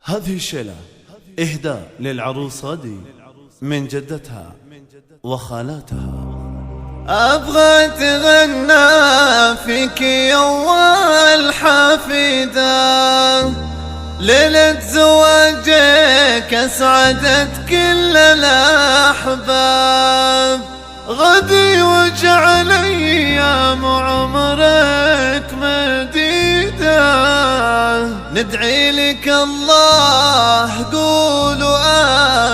هذه الشيلة إهداء للعروسة دي من جدتها وخالاتها. أبغى أتغنى فيك يا أول حفيدة، ليلة زواجك أسعدت كل الأحباب، غدي وجعل أيام عمرك مديدة، ندعي لك الله قولوا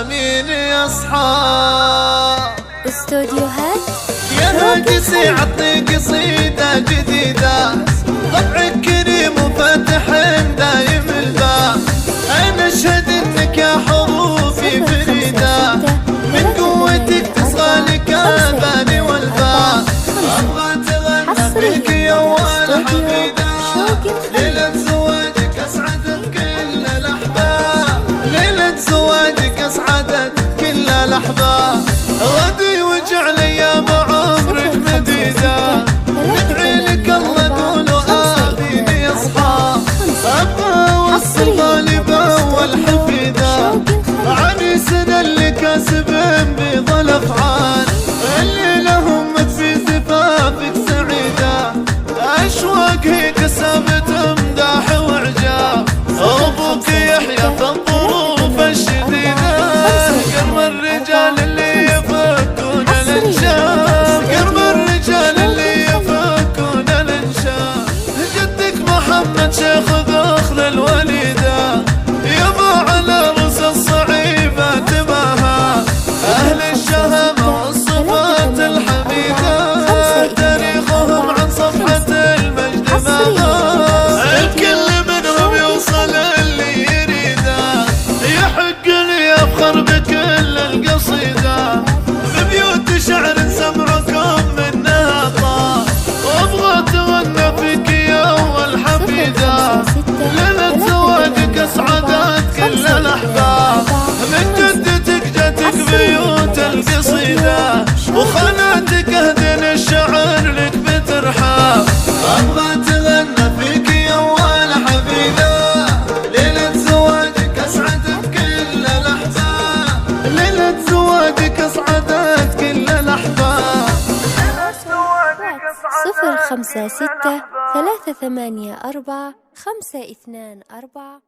آمين يا أصحاب. استوديوهات يا هاجسي عطني قصيدة جديدة، طبعك كريم وفتح دايم الباب، أنا أشهد إنك يا حروفي فريدة، من قوتك تصغى لك الباني والباب. أبغى أتغنى فيك يا أول حفيدة، ليلة زواجك أسعدت كل الأحباب، ليلة زواجك أسعدت كل الأحباب، غدي وجعل أيام عمرك مديدة، ندعي لك الله قولوا آمين يا أصحاب. أبغى أوصل غالبا والحفيدة، عريسنا اللي كاسبين بيض الأفعال، اللي لهم في زفافك سعيدة، أشواق هي كسبت امداح وعجاب، أبوك يحيى في الظروف الشديدة، قرب الرجال اللي يفكون الانشاب، قرب الرجال اللي يفكون الانشاب، جدك محمد شيخ ذخر الوليدة، يبا على رؤوس الصعيبات ماها، أهل الشهامة والصفات الحميدة، تاريخهم عن صفحة المجد ماها، الكل منهم يوصل اللي يريده، يحق لي أفخر بكل القصيدة، ببيوت شعر سمعكم منها طار، وابغى أتغنى فيك يا أول حفيدة، ليلة زواجك أسعدت كل الأحباب، من جدتك جاتك بيوت القصيدة، وخالاتك أهدن الشعر لك بترحاب. أبغى أتغنى فيك يا أول حفيدة، ليلة زواجك أسعدت كل الأحباب، ليلة زواجك أسعدت كل الأحباب. 056 384 524